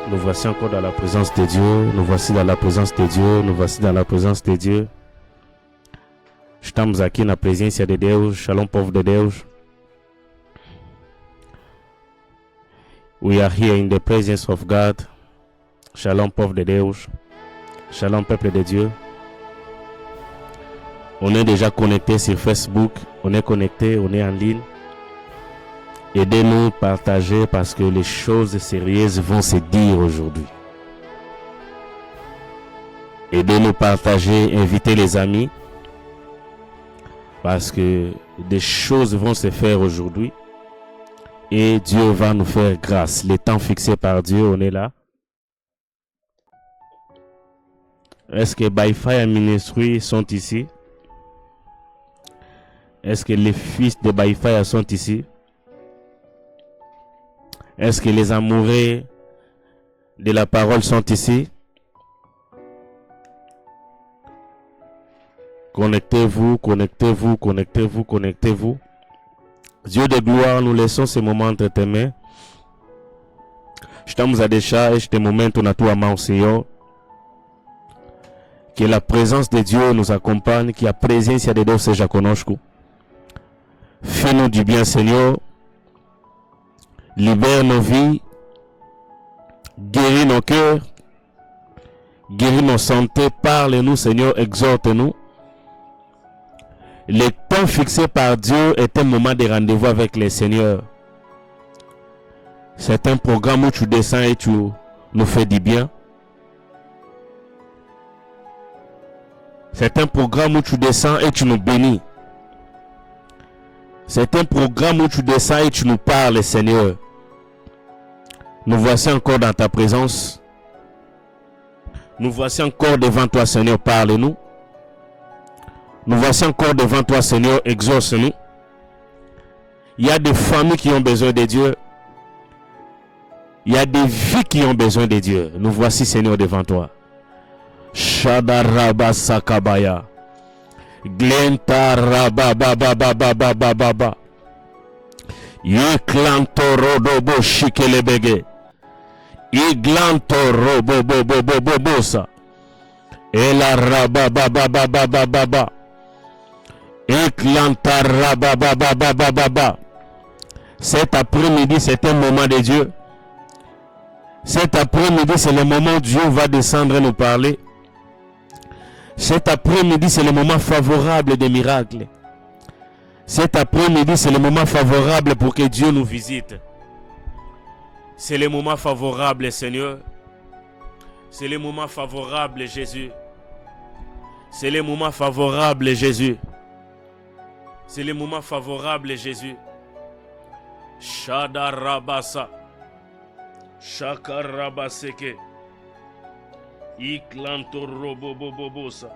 Nous voici encore dans la présence de Dieu. Nous voici dans la présence de Dieu. Nous voici dans la présence de Dieu. Estamos aqui na presença de Deus. Shalom, povo de Deus. We are here in the presence of God. Shalom, povo de Deus. Shalom, peuple de Dieu. On est déjà connecté sur Facebook. On est connecté, on est en ligne. Aidez-nous à partager parce que les choses sérieuses vont se dire aujourd'hui. Aidez-nous à partager, invitez les amis. Parce que des choses vont se faire aujourd'hui. Et Dieu va nous faire grâce. Les temps fixés par Dieu, on est là. Est-ce que By Fire Ministry sont ici? Est-ce que les fils de By Fire sont ici? Est-ce que les amoureux de la parole sont ici? Connectez-vous, connectez-vous, connectez-vous, connectez-vous. Dieu de gloire, nous laissons ce moment entre tes mains. Estamos a deixar este momento na tua mão, Senhor. Que la présence de Dieu nous accompagne, que a presença de Deus seja conosco. Fais-nous du bien, Seigneur. Libère nos vies, guéris nos cœurs, guéris nos santé, parle-nous Seigneur, exhorte-nous. Le temps fixé par Dieu est un moment de rendez-vous avec le Seigneur. C'est un programme où tu descends et tu nous fais du bien. C'est un programme où tu descends et tu nous bénis. C'est un programme où tu descends et tu nous parles, Seigneur. Nous voici encore dans ta présence. Nous voici encore devant toi, Seigneur, parle-nous. Nous voici encore devant toi, Seigneur, exauce-nous. Il y a des familles qui ont besoin de Dieu. Il y a des vies qui ont besoin de Dieu. Nous voici, Seigneur, devant toi. Shadaraba Sakabaya. Glenta Rababababababababa. Yeklanto Rodobo Shikelebege. Iglanto Robobobobobobosa. Ela Rabababababababa. Iglanta Rababababababa. Cet après-midi, c'est un moment de Dieu. Cet après-midi, c'est le moment où Dieu va descendre et nous parler. Cet après-midi, c'est le moment favorable des miracles. Cet après-midi, c'est le moment favorable pour que Dieu nous visite. C'est le moment favorable, Seigneur. C'est le moment favorable, Jésus. C'est le moment favorable, Jésus. C'est le moment favorable, Jésus. Shadarabasa. Shakarabaseke. Iklanto robobobobosa.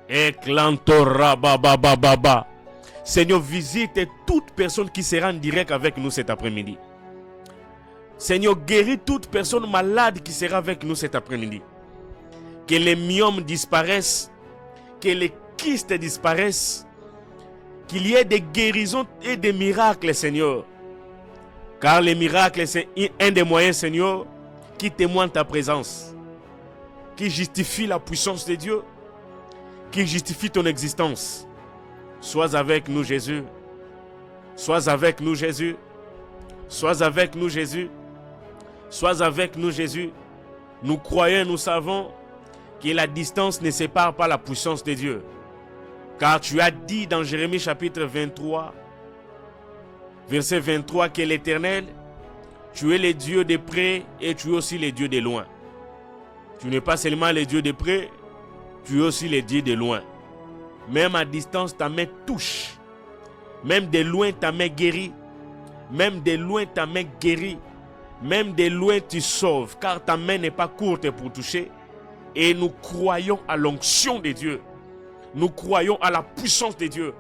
Eklanto rabababababa. Seigneur, visite toute personne qui sera en direct avec nous cet après-midi. Seigneur, guéris toute personne malade qui sera avec nous cet après-midi. Que les myomes disparaissent, que les kystes disparaissent, qu'il y ait des guérisons et des miracles, Seigneur. Car les miracles, c'est un des moyens, Seigneur, qui témoigne ta présence, qui justifie la puissance de Dieu, qui justifie ton existence. Sois avec nous, Jésus. Sois avec nous, Jésus. Sois avec nous, Jésus. Sois avec nous, Jésus. Nous croyons, nous savons que la distance ne sépare pas la puissance de Dieu. Car tu as dit dans Jérémie chapitre 23, verset 23, que l'Éternel, tu es le Dieu de près et tu es aussi le Dieu de loin. Tu n'es pas seulement le Dieu de près, tu es aussi le Dieu de loin. Même à distance, ta main touche. Même de loin, ta main guérit. Même de loin, ta main guérit. Même de loin, tu sauves. Car ta main n'est pas courte pour toucher. Et nous croyons à l'onction de Dieu. Nous croyons à la puissance de Dieu.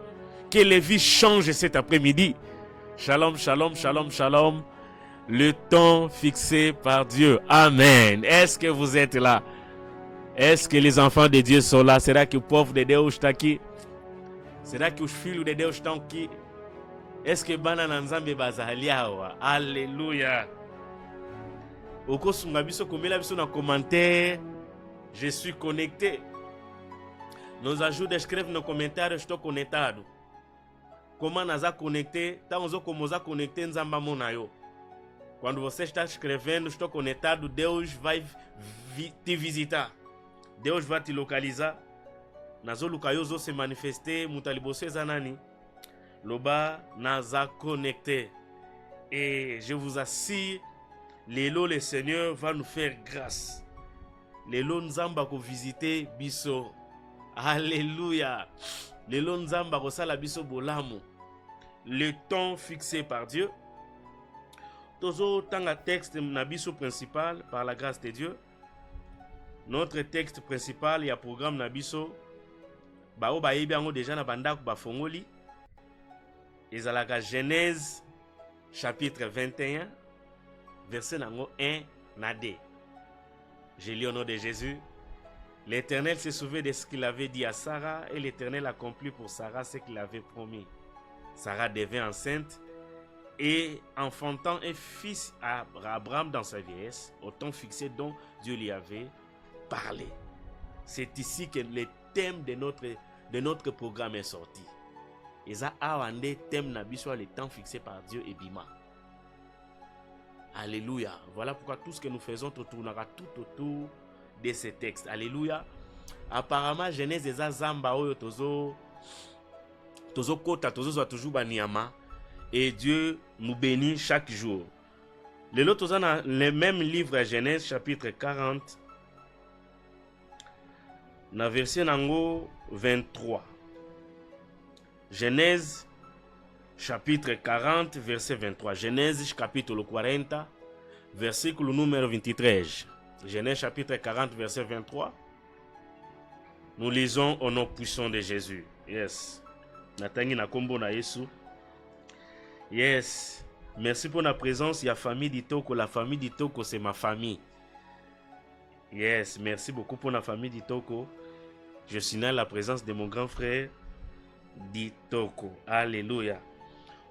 Que les vies changent cet après-midi. Shalom, shalom, shalom, shalom. Le temps fixé par Dieu. Amen. Est-ce que vous êtes là? Est-ce que les enfants de Dieu sont là? Será que o povo de Deus está aqui? Será que os filhos de Deus estão aqui? Est-ce que bana na nzambe bazaliawa? Alléluia. okosunga biso komela biso na commentaire. Je suis connecté. Nos ajuda, escreve no comentário, estou conectado. Como naza connecté, tá onzo como za connecté nzamba monayo. Quando você está escrevendo, estou conectado, Deus vai te visitar. Deus vai te localizar. Nazo lukayo zo se manifester, mutalibose zanani. Loba naza connecté. Et je vous assure, lelo le Seigneur va nous faire grâce. Lelo nzamba ko visiter biso. Alléluia. Lelo nzamba ko sala biso bolamu. Le temps fixé par Dieu. Tozo tanga texte na biso principal par la grâce de Dieu. Notre texte principal ya programme na biso ba o ba yebi yango déjà na bandako ba fongoli. Ezalaka Genèse chapitre 21 verset nango 1 na 2. Je lis au nom de Jésus. L'Éternel se souvint de ce qu'il avait dit à Sarah et l'Éternel accomplit pour Sarah ce qu'il avait promis. Sarah devint enceinte et enfantant un fils à Abraham dans sa vieillesse, au temps fixé dont Dieu lui avait parlé. C'est ici que le thème de notre programme est sorti. Et ça a un thème sur le temps fixé par Dieu et Bima. Alléluia. Voilà pourquoi tout ce que nous faisons tournera tout autour de ces textes. Alléluia. Apparemment, Genèse des Azamba oyo tozo kota tozo toujours baniama et Dieu nous bénit chaque jour. Les autres dans le même livre Genèse chapitre 40 na verset nango 23. Genèse chapitre 40 verset 23. Genèse capítulo 40 versículo número 23. Genèse chapitre 40 verset 23. Nous lisons au nom puissant de Jésus. Yes. Natangi na kombo na Yesu. Yes. Merci pour la présence. Il y a famille d'Itoko. La famille d'Itoko, c'est ma famille. Yes. Merci beaucoup pour la famille d'Itoko. Je signale la présence de mon grand frère d'Itoko. Alléluia.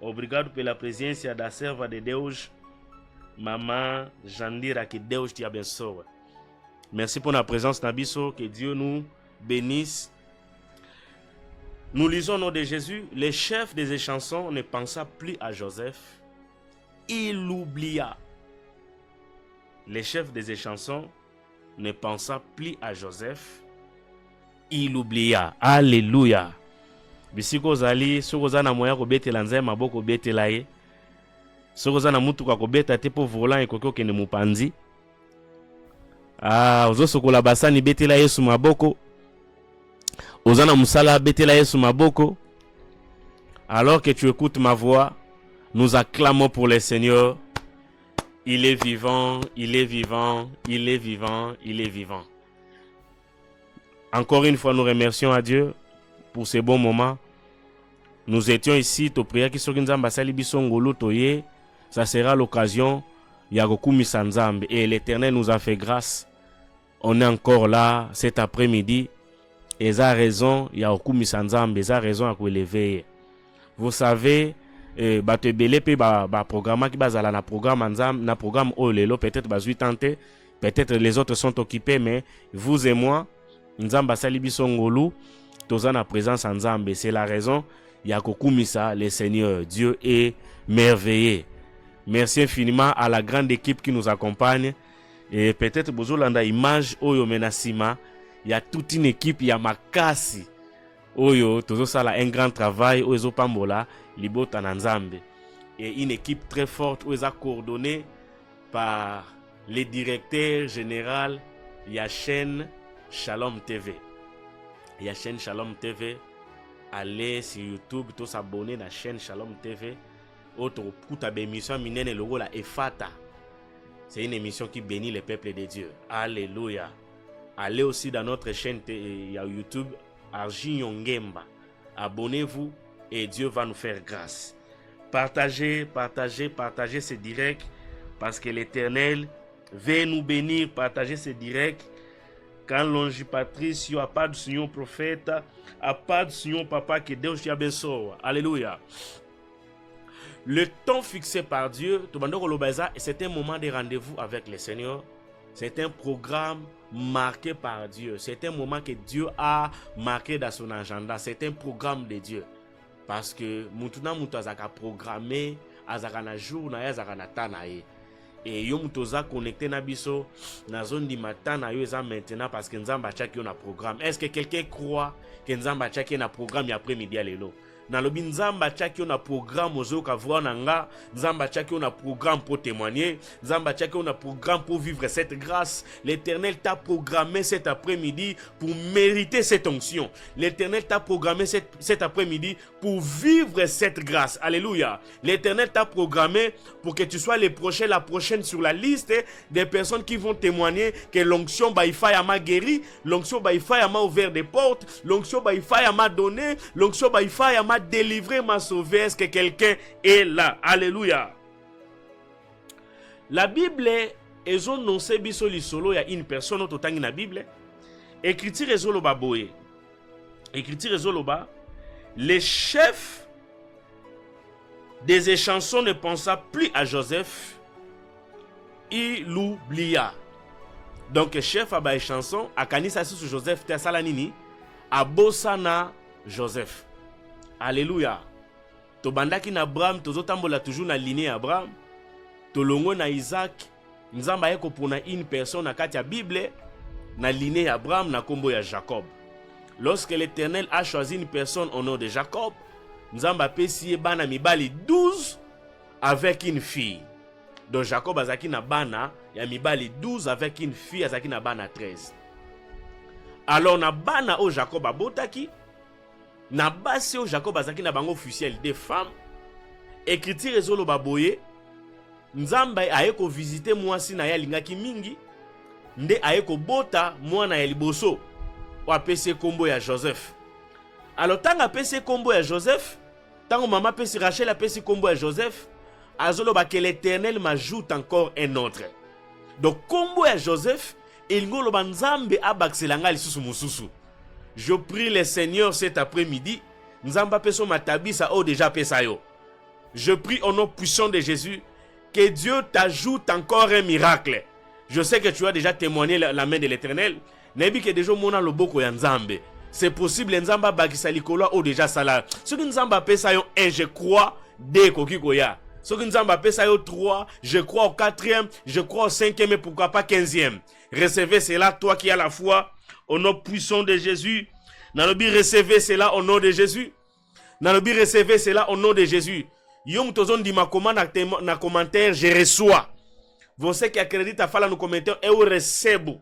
Obrigado pela presença da serva de Deus, Maman Jandira, que Deus te abençoe. Merci pour la présence Nabiso, que Dieu nous bénisse. Nous lisons au nom de Jésus. Le chef des chansons ne pensa plus à Joseph. Il l'oublia. Le chef des chansons ne pensa plus à Joseph. Il l'oublia. Alléluia. Bisiko zali sokoza na moya kobetela nzema maboko betela ye. Sokoza na mutu kwa kobeta te po volant ekoko kene mupanzi. Ozo sokola basani betela Yesu maboko. Ozana musala betela Yesu maboko. Alors que tu écoutes ma voix, nous acclamons pour le Seigneur. Il est vivant, il est vivant, il est vivant, il est vivant. Encore une fois, nous remercions à Dieu pour ces bons moments. Nous étions ici, to prière qui sokinzamba sali bisongolo toye, ça sera l'occasion ya kokumisa nzambe et l'Éternel nous a fait grâce. On est encore là cet après-midi et ça a raison ya kokumisa nzambe, ça a raison à élever. Vous savez bato belé pe ba programme qui bazala na programme nzambe na programme olelo peut-être bazui tenter, peut-être les autres sont occupés mais vous et moi nzamba sali bisongolo toza na présence en Nzambe. C'est la raison Yakokumisa, le Seigneur. Dieu est merveilleux. Merci infiniment à la grande équipe qui nous accompagne. Et peut-être bozolanda image oyo menasima. Il y a toute une équipe, il y a makasi. Oyo tozo sala un grand travail oyo pambola libota na Nzambe. Et une équipe très forte oyo coordonnée par le directeur général ya chaîne Shalom TV. Il y a chaîne Shalom TV. Allez sur YouTube, tous s'abonner à la chaîne Shalom TV. Autre kuta émission minene logo la Efata. C'est une émission qui bénit le peuple de Dieu. Alléluia. Allez aussi dans notre chaîne YouTube Arjin Yongemba. Abonnez-vous et Dieu va nous faire grâce. Partagez ce direct parce que l'Éternel veut nous bénir. Partagez ce direct. Quand l'onge Patricio a pas de Seigneur prophète, a pas de Seigneur papa que Deus te abençoe. Alléluia. le temps fixé par Dieu, c'est un moment de rendez-vous avec le Seigneur. C'est un programme marqué par Dieu. C'est un moment que Dieu a marqué dans son agenda. C'est un programme de Dieu. Parce que maintenant, nous avons programmé, azakana jour na azakana tana ye. Et yo mutoza connecté na biso na zone di matin na yo eza maintenant parce que nzamba tchaki na programme. Est-ce que quelqu'un croit que nzamba tchaki na programme après-midi à lelo? Na lobi nzamba tchaki na programme ozo ka voir nanga, nzamba tchaki na programme pour témoigner, nzamba tchaki na programme pour vivre cette grâce. L'Éternel t'a programmé cet après-midi pour mériter cette onction. L'Éternel t'a programmé cet après-midi pour vivre cette grâce. Alléluia. L'Éternel t'a programmé pour que tu sois le prochain, la prochaine sur la liste des personnes qui vont témoigner que l'onction Baïfa m'a guéri, l'onction Baïfa m'a ouvert des portes, l'onction Baïfa m'a donné, l'onction Baïfa m'a délivré, m'a sauvé. Est-ce que quelqu'un est là? Alléluia. La Bible, ils ont annoncé bisoli solo, il y a une personne au dans la Bible. Écriture ezoloba boye. Écriture ezoloba. Les chefs des échansons ne pensa plus à Joseph. Il l'oublia. Donc chef à échanson, à kanisa sur Joseph Tessalanini, à Bossana Joseph. Alléluia. Tobandaki na Abraham, tozotambola toujours na lignée Abraham. Tolongo na Isaac, nzamba yeko pona une personne na kati ya Bible, na lignée Abraham na kombo ya Jacob. Lorsque l'Éternel a choisi une personne au nom de Jacob, nzamba pesi bana mibali 12 avec une fille. Donc Jacob azaki na bana ya mibali 12 avec une fille azaki na bana 13. Alors na bana o Jacob abotaki, na basi o Jacob azaki na bango officiel des femmes. Écriture ezolo baboye, nzamba ayeko visiter mwasi na ya lingaki mingi, nde ayeko bota mwana ya liboso o apesi kombo ya Joseph. Alors tanga apesi kombo ya Joseph, tango mama apesi Rachel apesi kombo ya Joseph, azoloba que l'Éternel m'ajoute encore un autre. Donc kombo ya Joseph, il ngoloba nzambe abakselanga lisusu mususu. Je prie le Seigneur cet après-midi, nzamba peso matabisa o déjà pesayo. Je prie au nom puissant de Jésus que Dieu t'ajoute encore un miracle. Je sais que tu as déjà témoigné la main de l'Éternel. Nebi que déjà mona loboko ya nzambe. C'est possible nzamba bakisa likolo o déjà sala. Ce que nzamba pesayo 1, je crois, 2 kokikoya. Ce que nzamba pesayo 3, je crois au 4e, je crois au 5e et pourquoi pas 15e. Recevez cela, toi qui as la foi, au nom puissant de Jésus. Nalobi, recevez cela au nom de Jésus. Nalobi, recevez cela au nom de Jésus. Yom tozon di ma commande na commentaire, je reçois. Você qui accrédite à faire nos commentaires, et au recebo.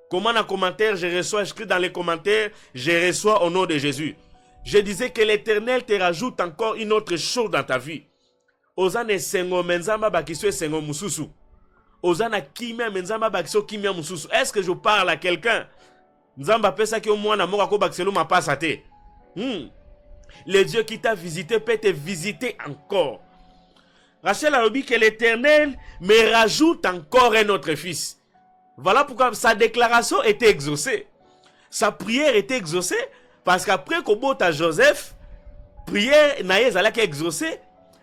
Comment na commentaire, je reçois, écrit dans les commentaires, je reçois au nom de Jésus. Je disais que l'Éternel te rajoute encore une autre chose dans ta vie. Ozane sengo menzamba bakiso sengo mususu. Ozana kimia menzamba bakiso kimia mususu. Est-ce que je parle à quelqu'un? Nzamba pesa ki omwana moka ko bakiselo ma pasate. Le Dieu qui t'a visité peut te visiter encore. Rachel a dit que l'Éternel me rajoute encore un autre fils. Voilà pourquoi sa déclaration était exaucée. Sa prière était exaucée parce qu'après Kobota Joseph, prière naye zalaki exaucée,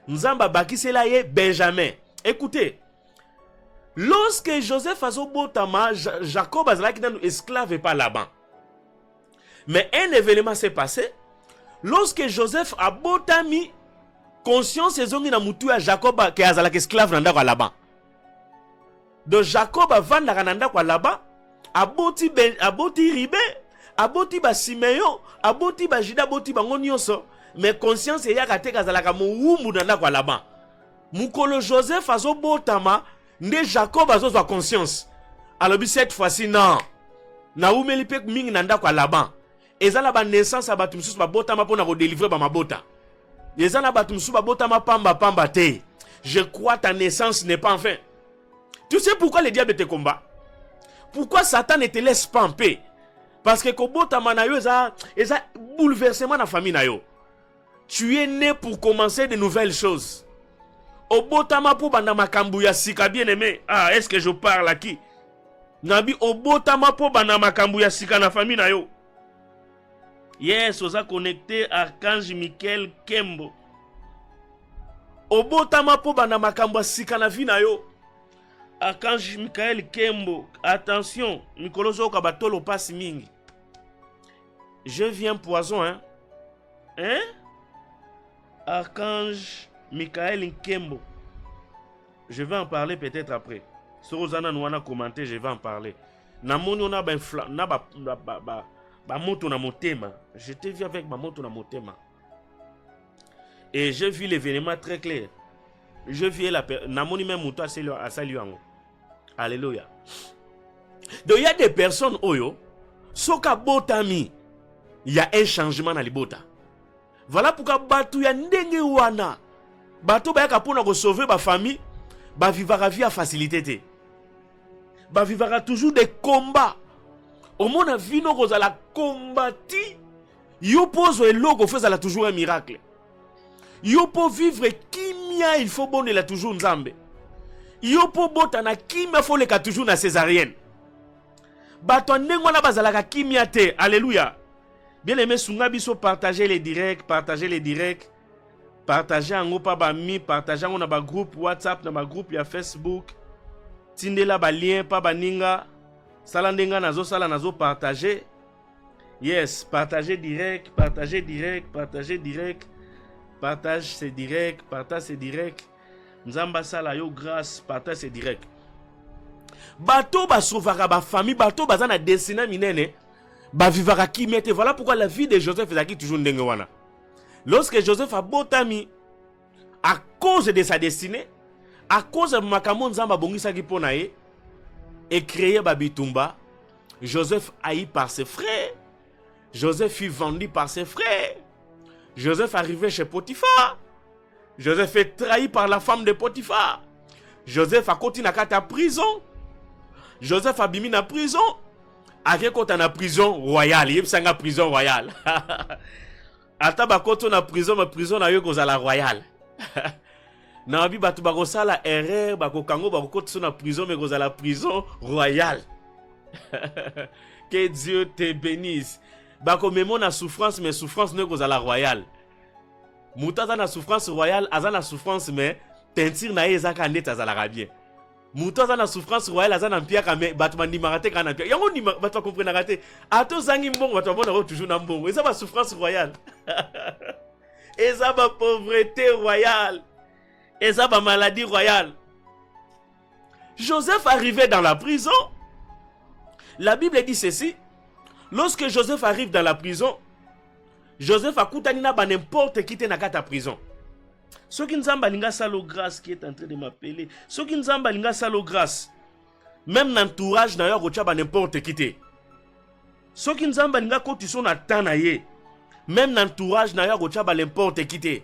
Nzamba bakisela ye Benjamin. Écoutez, lorsque Joseph a botama, Jacob azalaki dans esclave et pas là-bas. Mais un événement s'est passé. Lorsque Joseph a botami, conscience ezongi na mutu ya Jacob ke azalaki esclave nanda kwa là-bas. Donc Jacob avanda kananda kwa là-bas, aboti Ribe, aboti ba Simeon, aboti ba Juda, aboti bango nyonso. Mais conscience eyaka te kazalaka muwumbu nanda kwa là-bas. Mukolo Joseph azobotama, nde Jacob azozwa conscience. Alors cette fois-ci non. Na umeli pe mingi nanda kwa là-bas. Ezala ba naissance abatu mususu ba botama pona ko délivrer ba mabota. Ezala batu mususu ba botama pamba te. Je crois ta naissance n'est pas en fin. Tu sais pourquoi le diable te combat? Pourquoi Satan ne te laisse pas en paix? Parce que kobotama na yo eza bouleversement na famille na yo. Tu es né pour commencer de nouvelles choses. Obotama po banda makambu ya sika, bien aimé. Ah, est-ce que je parle à qui? Nabi obotama po banda makambu ya sika na famille na yo. Yes, osa connecté Archange Michael Kembo. Obotama po bana makambo sika na vi na yo. Archange Michael Kembo, attention, Mikolozo Kabatolo passe mingi. Je viens poison, hein? Hein? Archange Michael Kembo. Je vais en parler peut-être après. Si Rosanna nous a commenté, je vais en parler. Namoni on a ba moto na motema. Je t'ai vu avec ma moto na motema. Et j'ai vu l'événement très clair. Je vis la namoni même moto à saluer. Alléluia. Donc il y a des personnes oyo soka botami, il y a un changement dans les bota. Voilà pourquoi batu ya ndenge wana batu ba kapona ko sauver ba famille, ba vivra vie à facilité. Ba vivra toujours des combats. Au monde a vu no la combati, yo pose et logo faisait toujours un miracle. Yo pour vivre kimia, il faut bonner la toujours nzambe. Yo pour botana kimia, faut le ka toujours na césarienne. Bato ndengwa na bazalaka kimia te. Alléluia. Bien aimé sunga biso partager les directs, partager en pa ba mi, partager on a ba groupe WhatsApp, na ba groupe ya Facebook. Tindela ba lien pa baninga. Sala ndenga nazo sala nazo partager. Yes, partager direct. Partage c'est direct. Nzamba sala yo grâce, partage c'est direct. Bato ba sauvara ba famille, bato bazana destina minene, ba vivara ki mette. Voilà pourquoi la vie de Joseph est toujours ndenge wana. Lorsque Joseph a botami, à cause de sa destinée, à cause de makambo nzamba bongisa ki pona ye, et créé Babitumba, Joseph haï par ses frères. Joseph fut vendu par ses frères. Joseph arrivait chez Potiphar. Joseph est trahi par la femme de Potiphar. Joseph a continué à prison. Joseph a bimi na prison. Avec quand na prison royale, il y a prison royale. Ataba quand na prison, ma prison na yo kozala royale. Na bi batu ba kosala erreur, ba ko kango ba ko na prison mais kozala prison royale. Que Dieu te bénisse. Bako memo na souffrance mais souffrance ne kozala royale. Moutaza na souffrance royale, aza na souffrance mais teinture na ezaka net azala bien. Moutaza na souffrance royale, aza na mpia kame batman ni marate kana mpia. Yango ni batwa comprendre raté. Ato zangi mbongo batwa bona toujours na mbongo. Eza ba souffrance royale. Eza ba pauvreté royale. Eza ba maladie royale. Joseph arrivait dans la prison. La Bible dit ceci. Lorsque Joseph arrive dans la prison, Joseph a koutanina ba n'importe qui te na kata prison. Ce qui nzamba linga salo grâce qui est en train de m'appeler. Ce qui nzamba linga salo grâce. Même l'entourage na yo gocha ba n'importe qui te. Ce qui nzamba linga kotiso na tana ye. Même l'entourage na yo gocha ba n'importe qui te.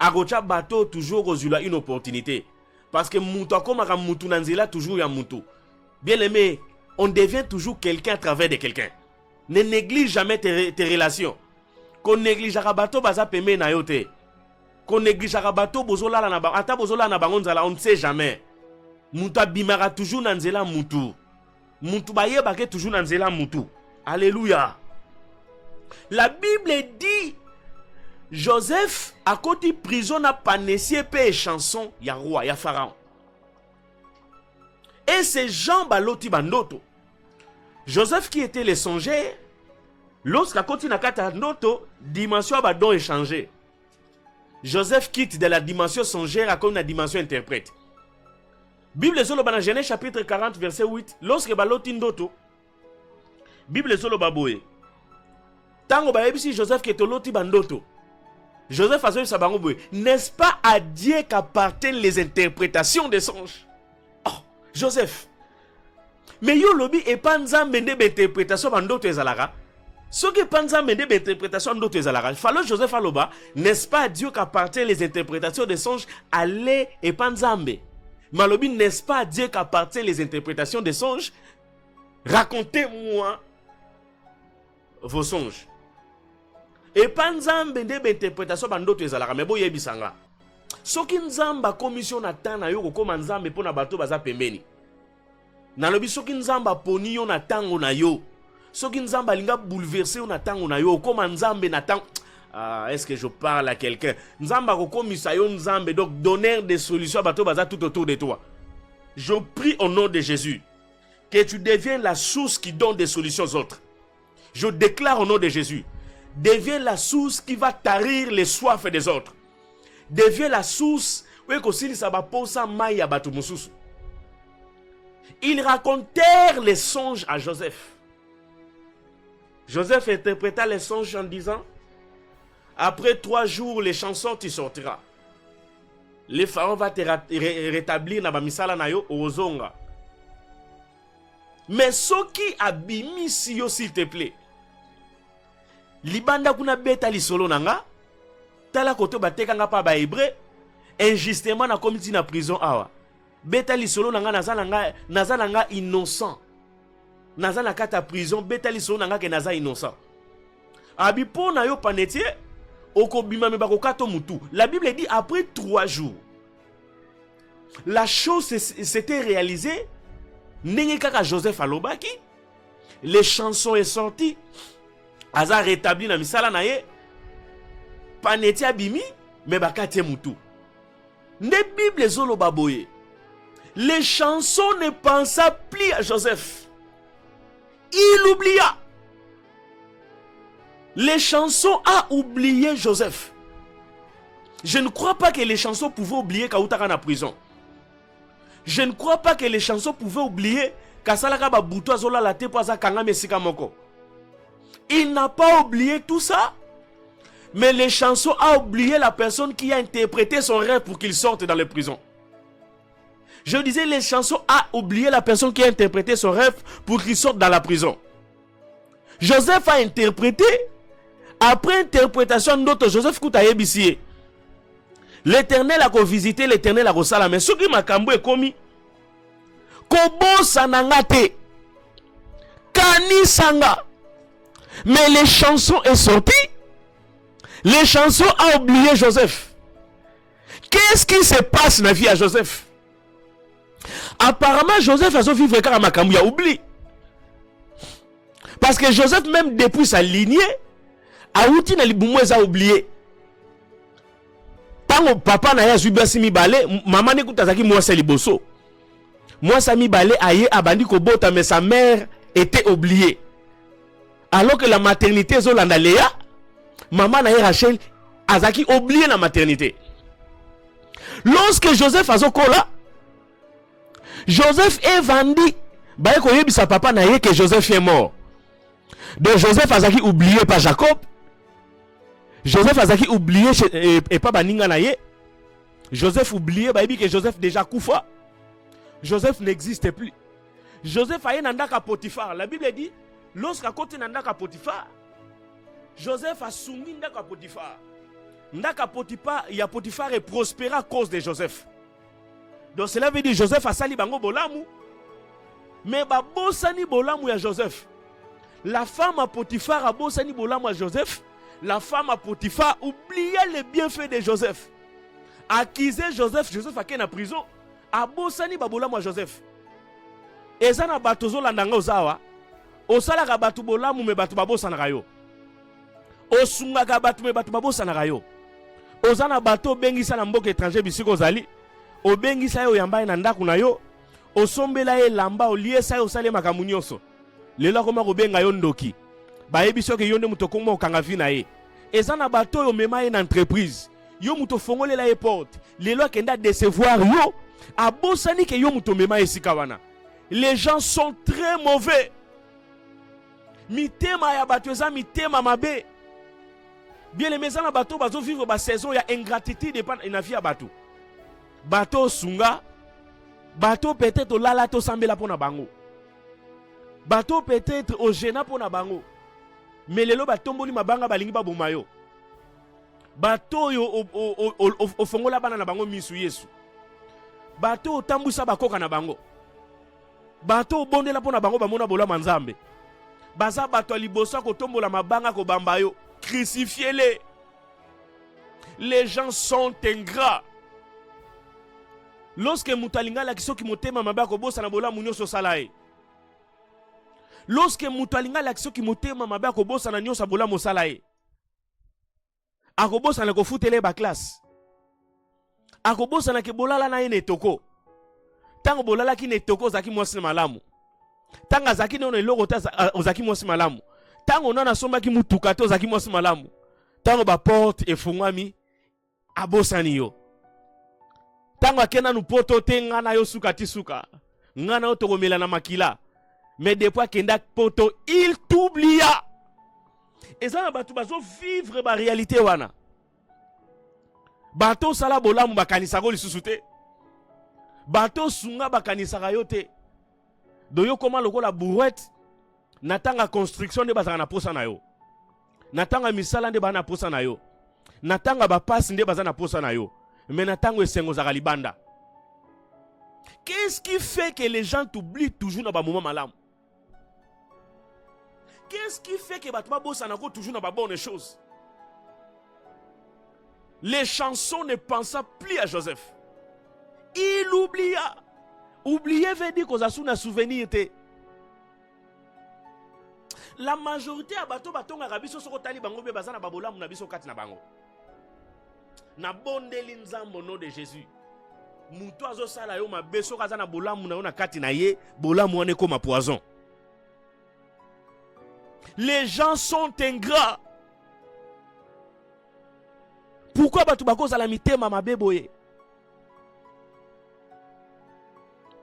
A gocha bato toujours kozula une opportunité. Parce que mutu akoma mutu nanzela toujours ya mutu. Bien aimé, on devient toujours quelqu'un à travers de quelqu'un. Ne néglige jamais tes relations. Qu'on néglige bato baza peme na yote. Qu'on néglige bato bozola na ba ata bozola na bango nzala, on ne sait jamais. Mutu abimara toujours na nzela mutu. Mutu bayeba ke toujours na nzela mutu. Alléluia. La Bible dit Joseph a côté prison na panessier pe chanson ya roi ya pharaon. Et ces gens baloti bandoto. Joseph qui était le songeur, lorsqu'à côté na kata ndoto, dimension badon est changée. Joseph quitte de la dimension songère à comme la dimension interprète. Bible solo dans Genèse chapitre 40 verset 8, lorsque baloti ndoto, Bible solo baboye. Tango ba ebisi Joseph qui est loti bandoto. Joseph a dit sabango boye. N'est-ce pas à Dieu qu'appartiennent les interprétations des songes? Oh, Joseph. Mais yo lobi et panza mende interprétation bandoto ezalara. Ce qui panza mende interprétation bandoto ezalara. Fallo Joseph aloba, n'est-ce pas à Dieu qu'appartiennent les interprétations des songes? Allez et panzambe. Malobi, n'est-ce pas à Dieu qu'appartiennent les interprétations des songes? Racontez-moi vos songes. Et panzambe ndebe interprétation bandoto ezalara. Mais bo yebisanga. Soki nzamba commission na tana yo ko nzambe pona bato baza pembeni. Nalobi soki nzamba poni yo na tango na yo. Soki nzamba linga bouleverser yo na tango na yo. Koma nzambe na tango. est-ce que je parle à quelqu'un? Nzamba kokomisayo nzambe, donc donner des solutions à bateau baza tout autour de toi. Je prie au nom de Jésus que tu deviennes la source qui donne des solutions aux autres. Je déclare au nom de Jésus, deviens la source qui va tarir les soifs des autres. Deviens la source où ils racontèrent les songes à Joseph. Joseph interpréta les songes en disant, après 3 jours, les chansons tu sortiras. Le pharaon va te rétablir na bamisala na yo ozonga. Mais ce qui abimi si yo, s'il te plaît, libanda kuna beta li solo nanga, tala koto bateka nga pa ba hébreu, injustement na komiti na prison awa. Beta li solo nanga naza nanga innocent. Naza na kata prison, beta li solo nanga ke naza innocent. Abi po na yo panetie, okobima me bako kato mutu. La Bible dit après 3 jours. La chose s'était réalisée. Nenge kaka Joseph alobaki, les chansons est sorti, aza rétabli na misala na ye, paneti abimi, me bakati mutu. Ne Bible zolo baboye. Les chansons ne pensa plus à Joseph. Il oublia. Les chansons a oublié Joseph. Je ne crois pas que les chansons pouvaient oublier Kautaka na prison. Je ne crois pas que les chansons pouvaient oublier Kasalaka Babuto Azola la Tepoza Kanga Mesika Moko. Il n'a pas oublié tout ça. Mais les chansons a oublié la personne qui a interprété son rêve pour qu'il sorte dans les prisons. Je disais, les chansons a oublié la personne qui a interprété son rêve pour qu'il sorte dans la prison. Joseph a interprété. Après interprétation d'autres, Joseph Koutaye Bissier. L'Éternel a visité, l'Éternel a salama. Mais ce qui m'a cambré commis, Kobo Sanangate, Kani Sanga. Mais les chansons sont sorties. Les chansons ont oublié Joseph. Qu'est-ce qui se passe dans la vie à Joseph? Apparemment, Joseph a vivre car Makambu a oublié. Parce que Joseph, même depuis sa lignée, a oublié. Papa na ya zuba si mibale, maman n'écoute azaki moi c'est liboso. Moi ça mibale aye abandi ko bota, mais sa mère était oubliée. Alors que la maternité zolanda Léa, maman na ya Rachel azaki oublié la maternité. Lorsque Joseph azokola, Joseph est vendu. Baye ko yebi sa papa na ye que Joseph est mort. Donc Joseph azaki oublié par Jacob. Joseph azaki oublié et pas baninga na ye. Joseph oublié baby que Joseph déjà koufa. Joseph n'existe plus. Joseph a nandaka Potiphar. La Bible dit lorsqu'à côté nandaka Potiphar, Joseph a soumis ndaka Potiphar. Ndaka Potiphar, il y a Potiphar et prospéra à cause de Joseph. Donc cela veut dire Joseph a sali bango bolamu. Mais ba bosani bolamu ya Joseph. La femme à Potiphar a bosani bolamu à Joseph. La femme à Potiphar oubliait les bienfaits de Joseph. Accusé Joseph, Joseph a été en prison. Abosani babola moi Joseph. Ezana batozo landanga ozawa. Osala ka batu bolamu me batu babosana kayo. Osunga ka batu me batu babosana kayo. Ozana bato bengisa na mboka étranger bisiko zali. Obengisa yo yamba na ndaku na yo. Osombela ye lamba oliesa yo sale makamu nyonso. Lelo koma ko benga yo ndoki. Bayebi soki yonde muto kongo okanga vi na ye. Ezana bato yo mema ye na entreprise. Yo muto fongole la ye porte. Lelo kenda décevoir yo. Abosani ke yo muto mema esika wana. Les gens sont très mauvais. Mitema ya bato eza mitema mabe. Bien les maisons bato bazo vivre ba saison ya ingratitude na vie ya bato. Bato sunga. Bato peut-être lala to sambela pona bango. Bato peut-être au gêna pona bango. Mais lelo batomboli mabanga balingi baboma yo. Bato yo o fongola bana na bango misu Yesu. Bato tambusa bakoka na bango. Bato bondela pona bango bamona bola manzambe. Baza bato libosa ko tombola mabanga ko bamba yo. Crucifiez-les. Les gens sont ingrats. Lorsque mutalinga la kisoki motema mabako bosa na bola munyo so salae. Lorsque mutalinga la kisoki motema mabako bosa na nyosa bola mosalae. Akobosana kofutele ba classe. Akobosana ke bolala na ye netoko. Tango bolala ki netoko zaki mwasi malamu. Tanga zaki nono eloko ta ozaki mwasi malamu. Tango nana somba ki mutuka to zaki mwasi malamu. Tango ba porte efungwami abosani yo. Tango akena nu poto te ngana yo suka ti suka. Ngana yo tokomela na makila. Mais depuis kenda poto il t'oublia. Et ça batu bazo vivre ba réalité wana. Bato sala bolamu bakanisa ko lisusu te. Bato sunga bakanisa yo te. Doyo koma lokola brouette. Natanga construction de bazana na posa na yo. Natanga misala nde bana posa na yo. Natanga ba passe nde bazana posa na yo. Mais natango esengo zaka libanda. Qu'est-ce qui fait que les gens t'oublient toujours dans ba moment malam? Qu'est-ce qui fait que batma bossa na ko toujours dans ba bonne chose? Les chansons ne pensaient plus à Joseph. Il oublia. Oublier veut dire qu'on a un souvenir. La majorité a bato batonga rabiso soko tali bango be bazana babola mu na biso kati na bango. Na bondeli nzambo nom de Jésus. Muto azo sala yo mabeso kaza na bolamu na yo na kati na ye, bolamu wane comme poison. Les gens sont ingrats. Pourquoi batu bakoza la mitema mabeboye?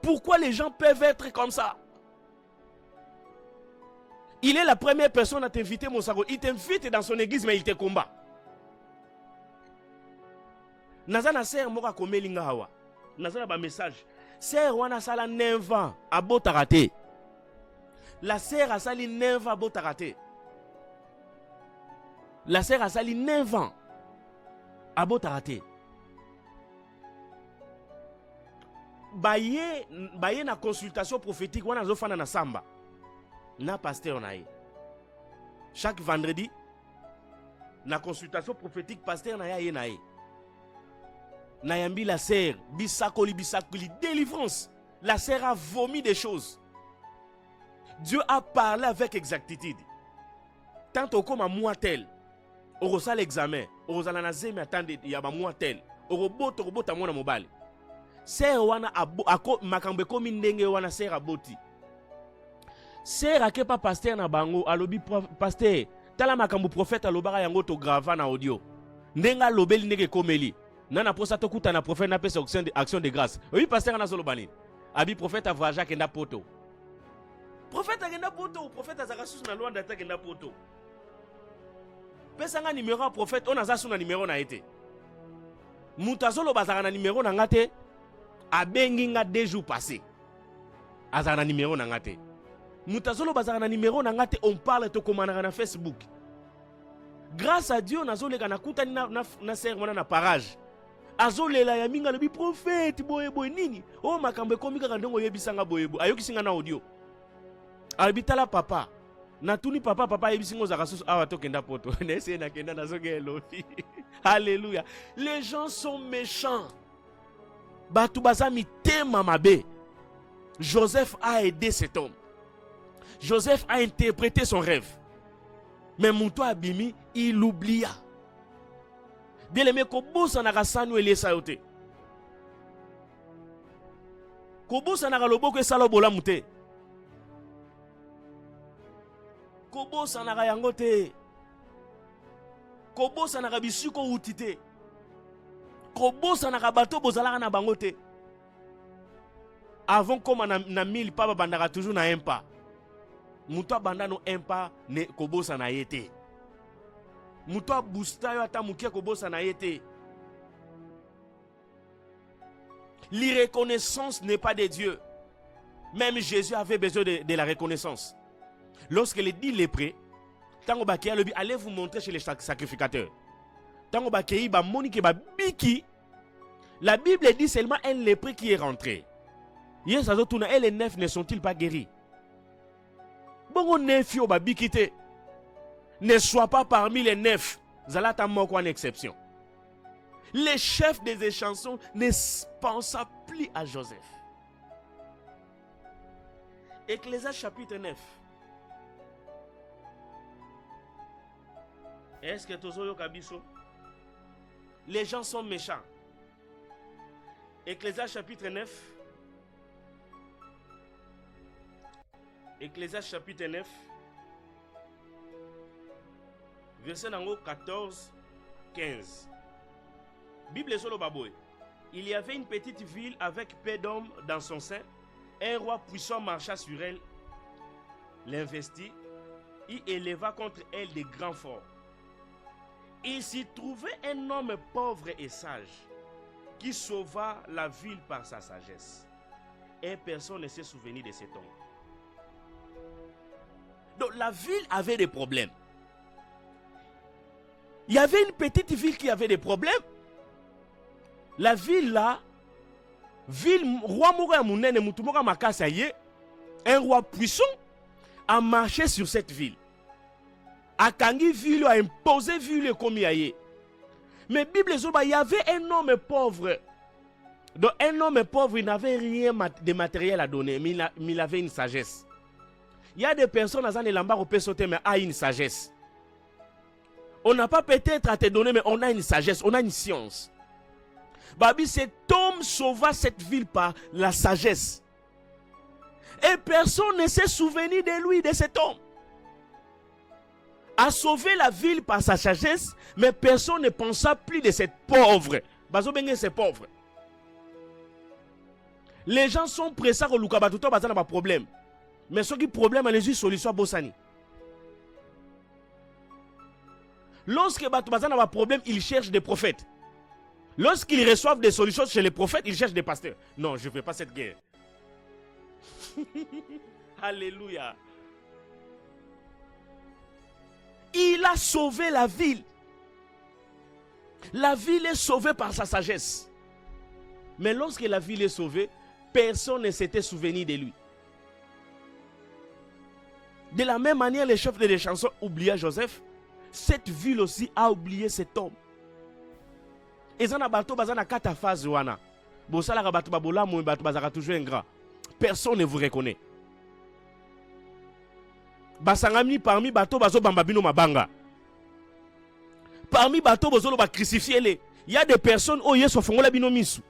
Pourquoi les gens peuvent être comme ça? Il est la première personne à t'inviter, mon sago. Il t'invite dans son église, mais il te combat. Nazana sert moka komelinga hawa. Nazana ba message. Sert wana sala 9 ans à botarate. La sœur a sali 9 ans à botarate. La sœur a sali 9 ans à botarate. Baye na consultation prophétique wana zo fana na samba. Na pasteur na ye. Chaque vendredi na consultation prophétique pasteur na ye na ye. Nayambi la sœur bisakoli délivrance. La sœur a vomi des choses. Dieu a parlé avec exactitude. Tant au comme à moi tel. Orosa l'examen. Orosa la nazeme attendez ya ba moi tel. Orobota mona mobile. Sœur wana ako makambe komi ndenge wana sœur aboti. Sœur ake pa pasteur na bango alobi pasteur tala makambo prophète alobaka yango to grava na audio. Ndenga lobeli ndenge komeli. Nana posa to kuta na prophète na pesa action de grâce. Oui pasteur na solo bani. Abi prophète a voyagé kenda poto. Prophète agenda poto, prophète azaka susu na loanda ta kenda poto. Pesa nga numéro prophète on aza na numéro na été. Mutazolo bazaka na numéro na ngate. Abengi nga 2 jours passés. Azaka na numéro na ngate. Mutazolo bazaka na numéro na ngate on parle to komana na Facebook. Grâce à Dieu nazoleka na kuta na sermona na parage. Azolela ya minga lobi prophète boye nini? Oh makambe komika kandongo yebisanga boye. Ayokisinga na audio. Albitala papa. Natuni papa yebisingo zakasus awa to kenda poto. Nese na kenda nazoge lofi. Alléluia. Les gens sont méchants. Batu bazami tema mabe. Joseph a aidé cet homme. Joseph a interprété son rêve. Mais Mouto Abimi, il oublia. Bien aimé, Kobosa Nagasanu et les sayote. Kobosa Nagaloboko et Salobola Mouté. Kobosa Nagayangote. Kobosa Nagabisuko Outite. Kobosa Nagabato Bozala na Bangote. Avant comme na 1000 papa bandara toujours na un pas. Muto banda no un pas ne kobosa na yete. Muto busta yo ata mukie kobosa na yete. L'irreconnaissance n'est pas de Dieu. Même Jésus avait besoin de la reconnaissance. Lorsqu'il dit lépreux, tango bakia lobi allez vous montrer chez les sacrificateurs. Tango bakia ba monike ba biki. La Bible dit seulement un lépreux qui est rentré. Yes azotuna et les 9 ne sont-ils pas guéris? Bongo 9 yo ba bikite. Ne sois pas parmi les 9. Zalata moko en exception. Les chefs des échansons ne pensent plus à Joseph. Ecclésiaste chapitre 9. Est-ce que tozo yo kabiso? Les gens sont méchants. Ecclésiaste chapitre 9. Ecclésiaste chapitre 9. Verset 14, 15. Bible solo baboy. Il y avait une petite ville avec peu d'hommes dans son sein. Un roi puissant marcha sur elle, l'investit, y éleva contre elle des grands forts. Il s'y trouvait un homme pauvre et sage, qui sauva la ville par sa sagesse. Et personne ne s'est souvenu de cet homme. Donc la ville avait des problèmes. Il y avait une petite ville qui avait des problèmes. La ville là, roi Moura Mounene Moutoumora Makasaye, un roi puissant, a marché sur cette ville. A Kangi ville a imposé ville comme Yaye. Mais Bible Zoba, il y avait un homme pauvre. Donc un homme pauvre, il n'avait rien de matériel à donner, mais il avait une sagesse. Il y a des personnes à Zanelambar au Pessoté, mais a une sagesse. On n'a pas peut-être à te donner, mais on a une sagesse, on a une science. Babi, cet homme sauva cette ville par la sagesse. Et personne ne s'est souvenu de lui, de cet homme. A sauvé la ville par sa sagesse, mais personne ne pensa plus de cette pauvre. Bazo Bengue, c'est pauvre. Les gens sont pressés au Lukabatuto, baza n'a pas de problème. Mais ce qui problème, les yeux solution à Bossani. Lorsque Batoubaza n'a pas de problème, ils cherchent des prophètes. Lorsqu'ils reçoivent des solutions chez les prophètes, ils cherchent des pasteurs. Non, je ne fais pas cette guerre. Alléluia. Il a sauvé la ville. La ville est sauvée par sa sagesse. Mais lorsque la ville est sauvée, personne ne s'était souvenu de lui. De la même manière, les chefs des chansons oubliaient Joseph. Cette ville aussi a oublié cet homme. Et ça n'a pas de quatre phases. Personne ne vous reconnaît. Parmi bateau bazo bambabino mabanga. Parmi bateau bazo ba crucifié les. Il y a des personnes oh yeso fongola bino misu.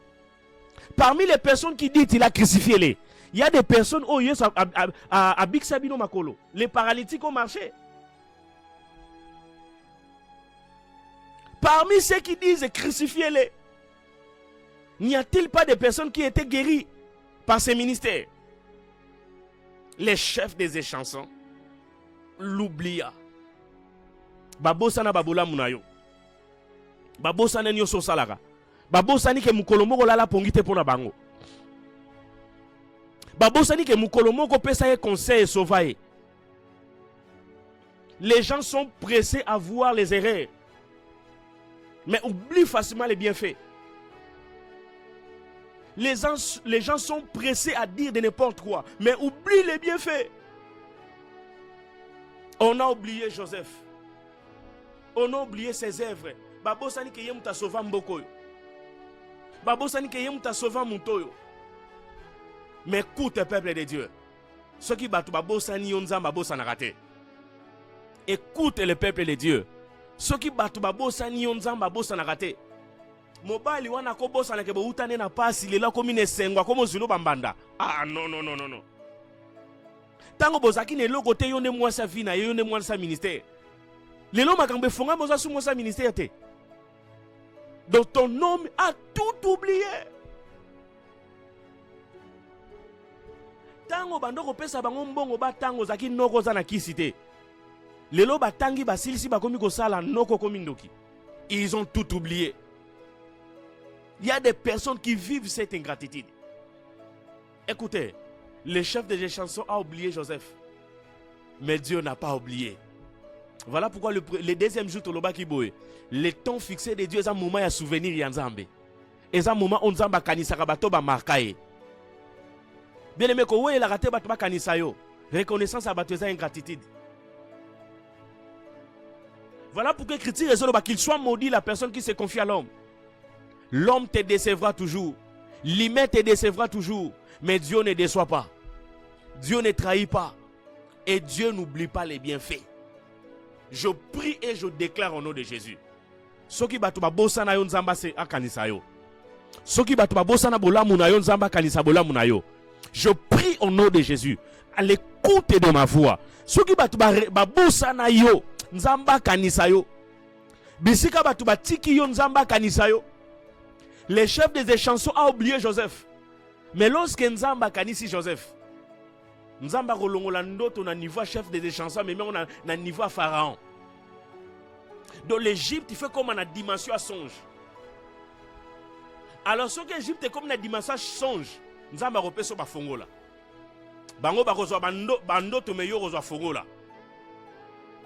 Parmi les personnes qui disent il a crucifié les. Il y a des personnes oh yeso a biksa bino makolo. Les paralytiques ont marché. Parmi ceux qui disent crucifiez-les, n'y a-t-il pas de personnes qui étaient guéries par ces ministères? Les chefs des chansons l'oublia. Babosana babola munayo. Babosana nyoso salaga. Babosani ke mukolomoko lala pongite pona bango. Babosani ke mukolomoko pesa ye conseil sauvaye. Les gens sont pressés à voir les erreurs. Mais oublient facilement les bienfaits. Les gens sont pressés à dire de n'importe quoi, mais oublient les bienfaits. On a oublié Joseph. On a oublié ses œuvres. Babosani ke yemu ta sauva mbokoyo. Babosani ke yemu ta sauva mutoyo. Mais écoute, peuple de Dieu. Ceux qui battent babosani yonza babosana raté. Écoute le peuple de Dieu. Ceux qui battent babosani yonza babosana raté. Mobali wana ko bosana ke bo utane na pasi lela komi ne sengwa komo zulu bambanda. Ah non non non non non. Tango bozaki ne loko te yone mwasa vina yone mwasa ministère. Lelo makambe fonga boza su mwasa ministère te. Donc ton homme a tout oublié. Tango bandoko pesa bango mbongo ba tango zaki noko za na kisite. Lelo batangi basilisi bakomi ko sala noko komi ndoki. Ils ont tout oublié. Il y a des personnes qui vivent cette ingratitude. Écoutez, le chef des chansons a oublié Joseph. Mais Dieu n'a pas oublié. Voilà pourquoi le deuxième jour, le temps fixé de Dieu est un moment à souvenir Yanzambe. Et un moment où on zamba kanisa kabato ba markaye. Bien aimé, ko we la raté ba kanisa yo. Reconnaissance à bateza ingratitude. Voilà pourquoi critique qu'il soit maudit la personne qui se confie à l'homme. L'homme te décevra toujours. L'humain te décevra toujours. Mais Dieu ne déçoit pas. Dieu ne trahit pas. Et Dieu n'oublie pas les bienfaits. Je prie et je déclare au nom de Jésus. Soki bato babosa na yo nzamba se akanisa yo. Soki bato babosa na bolamu na yo nzamba akanisa bolamu na yo. Je prie au nom de Jésus, à l'écoute de ma voix. Soki bato babosa na yo nzamba akanisa yo. Bisika bato batiki yo nzamba akanisa yo. Le chef des chansons a oublié Joseph. Mais lorsque nzamba akanisi Joseph, nzamba kolongola ndoto na niveau chef des chansons, mais même na niveau pharaon. Donc l'Égypte, il fait comme une dimension à songe. Alors, ce que l'Égypte est comme une dimension à songe, nous avons repéré sur la fongola. Bango bakozwa bando to meyo kozwa fongola.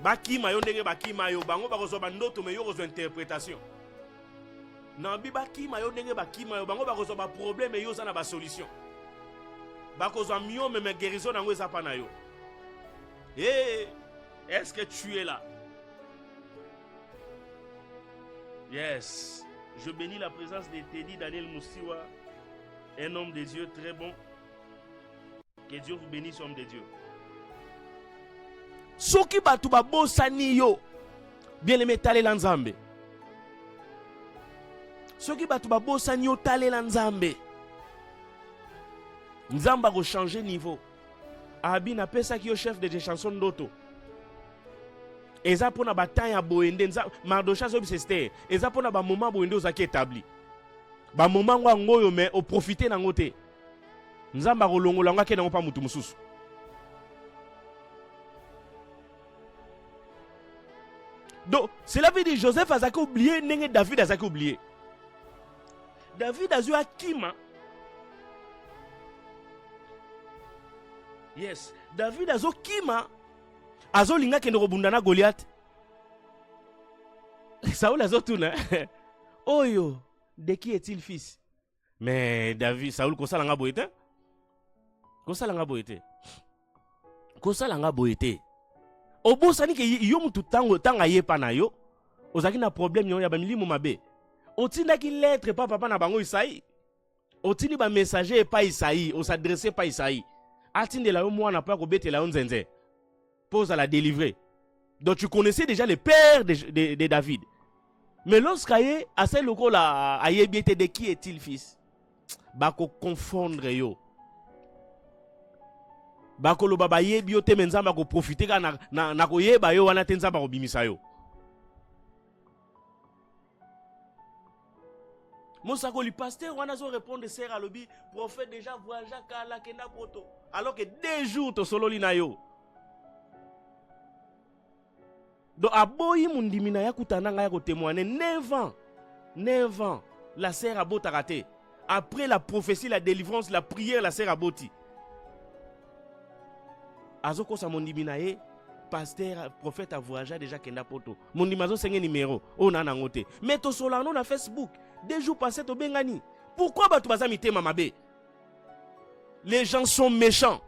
Baki mayo ndenge baki mayo, bango bakozwa bando to meyo kozwa interprétation. Nambi baki mayo ndenge baki mayo, bango bakozwa ba problème yo za na ba solution. Bakozwa mio même guérison nango ezapa na yo. Eh, est-ce que tu es là? Yes, je bénis la présence de Teddy Daniel Moussiwa, un homme de Dieu très bon. Que Dieu vous bénisse, homme de Dieu. Soki batu babosani yo, bien aimé tale la nzambe. Soki batu babosani yo tale la nzambe. Nzamba ko changer niveau. Abi na pesa ki yo chef de chanson ndoto. Eza pona bataille ya boende Mardochas obiseste eza pona ba moment boende ozaki établi ba moment ngwa ngoyo mais au profiter nango te nzamba kolongola ngwa ke nango pa mutu mususu. Donc cela veut dire Joseph azaki oublié ndenge David azaki oublié. David azu akima. Yes, David azo kima. Azo linga kende kobundana Goliath. Saoul azotuna. Oyo, de qui est-il fils? Mais David, Saoul kosala nga boyete? Kosala nga boyete. Kosala nga boyete. Obosani ke yo mutu tanga yepa na yo. Ozaki na problème yo ya ba milimo mabe. Otinda ki lettre pa papa na bango Isaïe. Otindi ba messager pa Isaïe, o s'adresser pa Isaïe. Atinde la yo mwana pa ko betela yo nzenze. Pose à la délivrer. Donc tu connaissais déjà le père de David. Mais lorsqu'aye à ce local là aye biete de qui est-il fils? Bako confondre yo. Bako lo baba ye biote menzamba ko profiter na ko yeba yo wana tenzamba ko bimisa yo. Monsako li pasteur wana zo répondre ser à lobi prophète déjà voyage kala kenda poto alors que 2 jours to solo li na yo. Donc, aboyi mundimina ya kutananga ya ko témoigner 9 ans, la sœur Abota raté. Après la prophétie, la délivrance, la prière, la sœur Aboti. Azoko sa mundimina ye, pasteur, prophète a voyagé déjà kenda poto. Mundimazo senge numéro, on a nangote. Mais to solano na Facebook, 2 jours passés to bengani. Pourquoi batu bazami tema mabe? Les gens sont méchants.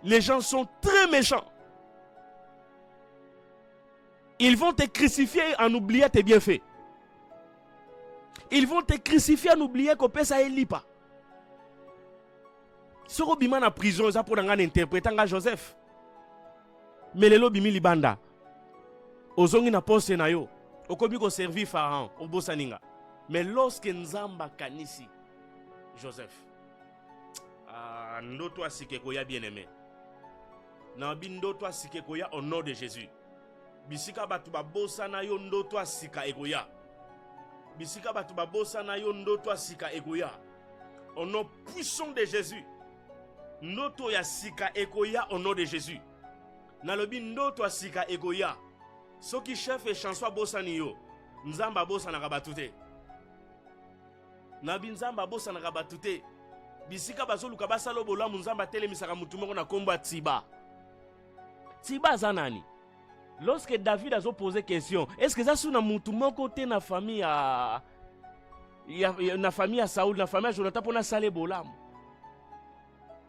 Les gens sont très méchants. Ils vont te crucifier en oubliant tes bienfaits. Ils vont te crucifier en oubliant que ça est lipa. Ce qui est en prison, c'est pour interpréter Joseph. Mais le lobby libanda. Ozongi na poste na yo. Okomi ko servir Pharaon. Obosaninga. Mais lorsque Nzamba kanisi Joseph. Ndoto asikekoya bien aimé. Nabi ndoto asikekoya au nom de Jésus. Bisika batu babosa na yo ndoto asika egoya. Bisika batu babosa na yo ndoto asika egoya. Au nom puissant de Jésus. Ndoto ya sika egoya au nom de Jésus. Nalobi ndoto asika egoya. Soki chef et chanson bosa ni yo. Nzamba bosa na kabatute. Nabi nzamba bosa na kabatute. Bisika bazoluka basalo bolamu nzamba telemisaka mutu moko na komba Tiba. Tiba zanani? Lorsque David a posé question, est-ce que ça sous na mutu moko te na famille à na famille à Saoul, na famille à Jonathan pour na sale bolam.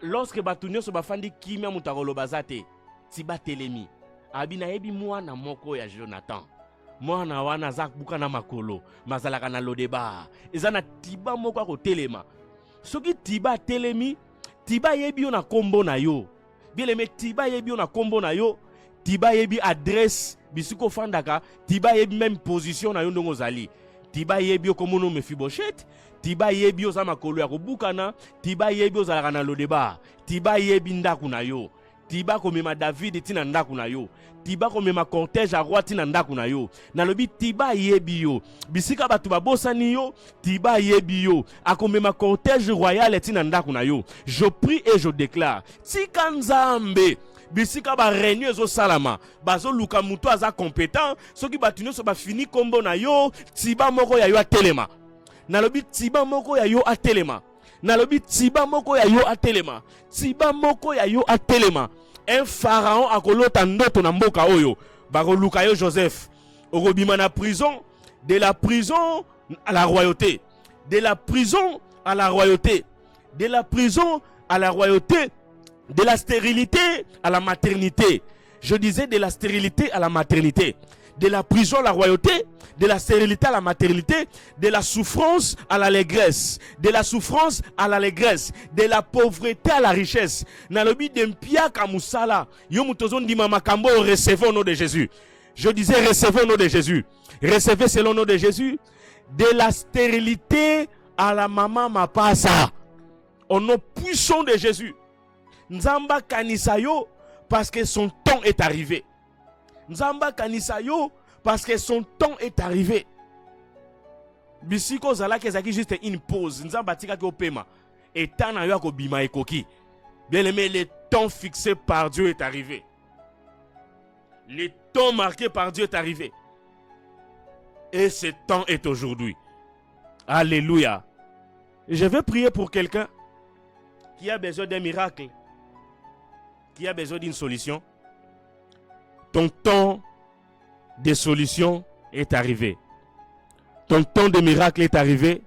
Lorsque batunyo so bafandi kimia mutakolo bazate, Tiba telemi. Abina ebi mwana moko ya Jonathan. Mwana wana zak buka na makolo, mazalaka na lodeba. Ezana Tiba moko ko telema. Soki Tiba telemi, Tiba yebi yo na kombo na yo. Bien aimé Tiba yebi yo na kombo na yo. Tiba yebi adresse bisiko fandaka, tiba yebi même position na yo ndongo zali. Tiba yebi okomono Mephibosheth, tiba yebi oza makolo ya kobukana, tiba yebi ozalaka na lodeba, tiba yebi ndaku na yo. Tiba komema David tina ndaku na yo. Tiba komema cortège à roi tina ndaku na yo. Nalobi tiba yebi yo. Bisika batu babosani yo, tiba yebi yo. Akomema cortège royal tina ndaku na yo. Je prie et je déclare, tika nzambe bisika ba réunion zo salama, bazo luka muto aza compétent, soki batuno so ba fini kombo na yo, tiba moko ya yo atelema. Nalobi tiba moko ya yo atelema. Nalobi tiba moko ya yo atelema. Tiba moko ya yo atelema. Un pharaon akolota ndoto na mboka oyo. Bako luka yo Joseph. Orobima na prison, de la prison à la royauté. De la prison à la royauté. De la prison à la royauté. De la stérilité à la maternité. Je disais de la stérilité à la maternité. De la prison à la royauté, de la stérilité à la maternité, de la souffrance à l'allégresse, de la souffrance à l'allégresse, de la pauvreté à la richesse. Nalobi dempia kamusala, yomutozon di mama kambo, recevez au nom de Jésus. Je disais recevez au nom de Jésus. Recevez selon le nom de Jésus. De la stérilité à la maman mapasa. Au nom puissant de Jésus. Nzamba kanisayo parce que son temps est arrivé. Nzamba kanisayo parce que son temps est arrivé. Bisiko zala kezaki juste une pause. Nzamba tika ki opema. Et tant na yo akobima ekoki. Bien aimé, le temps fixé par Dieu est arrivé. Le temps marqué par Dieu est arrivé. Et ce temps est aujourd'hui. Alléluia. Je vais prier pour quelqu'un qui a besoin d'un miracle, qui a besoin d'une solution. Ton temps de solution est arrivé. Ton temps de miracle est arrivé.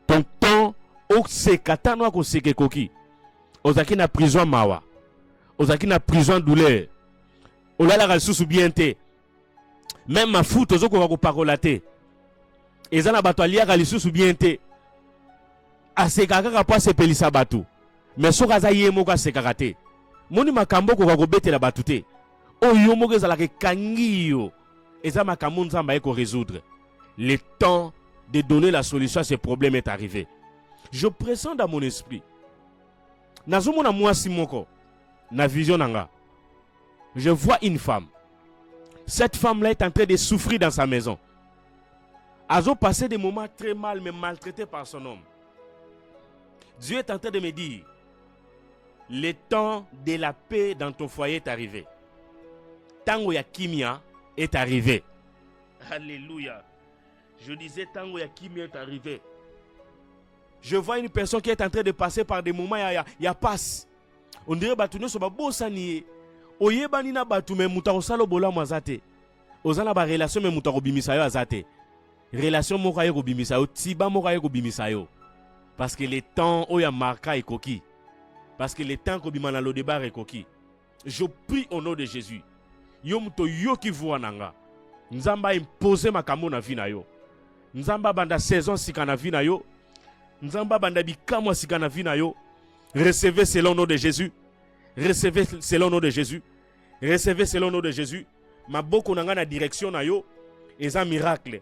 Ton temps où c'est katano ko seke koki. Ozaki na prison mawa. Ozaki na prison douleur. Olala ka susu bien te. Même ma foot ozoko ko parolate. Ezana bato alia ka lisusu bien te. Asekaka ka pa sepelisa batu. Mais soka za yemo ka sekakate. Moni makambo ko ko betela batu te. Oyo moko ezalaka kangi yo. Eza makambo nzamba eko résoudre. Le temps de donner la solution à ces problèmes est arrivé. Je pressens dans mon esprit. Nazomona mwasi moko na vision nanga. Je vois une femme. Cette femme-là est en train de souffrir dans sa maison. Elle a passé des moments très mal, mais maltraitée par son homme. Dieu est en train de me dire, le temps de la paix dans ton foyer est arrivé. Tango ya kimia est arrivé. Alléluia. Je disais tango ya kimia est arrivé. Je vois une personne qui est en train de passer par des moments ya passe. On dirait batuno so ba bosani. Oyebani na batu me muta osalo bola mazate. Ozana ba relation me muta kobimisa yo azate. Relation moko yo kobimisa yo, tiba moko yo kobimisa yo. Parce que le temps oya marka ekoki. Parce que le temps kobima na lo débat ekoki. Je prie au nom de Jésus. Yo muto yo ki voa nanga. Nzamba impose makambo na vie na yo. Nzamba banda saison sika na vie na yo. Nzamba banda bikamwa sika na vie na yo. Recevez selon le nom de Jésus. Recevez selon le nom de Jésus. Recevez selon le nom de Jésus. Maboko nanga na direction na yo. Eza miracle.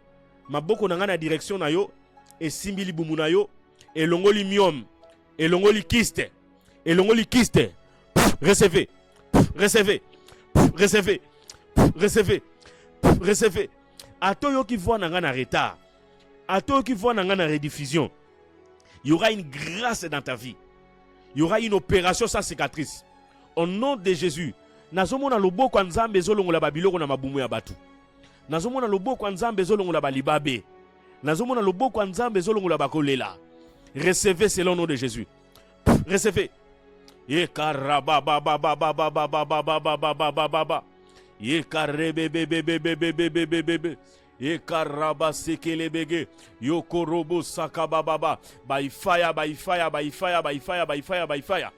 Maboko nanga na direction na yo. Et simbili bumu na yo. Et longoli miom. Et longoli kiste. Et longoli kiste. Recevez. Recevez. Recevez. Recevez. Recevez. A toi yo qui voit nanga na retard. A toi qui voit nanga na rediffusion. Il y aura une grâce dans ta vie. Il y aura une opération sans cicatrice. Au nom de Jésus. Nazomona lobo kwa nzambe zolongola babiloko na mabumu ya batu. Nazomona lobo kwa nzambe zolongola balibabe. Nazomona lobo kwa nzambe zolongola bakolela. Recevez selon le nom de Jésus. Recevez. Ye karaba ba ba ba ba ba ba ba ba ba ba ba ba ba ba ba. Ye karebe be be be be be be be be be be. Ye karaba sekele bege. Yo korobo sakaba baba. By fire, by fire, by fire, by fire, by fire, by fire.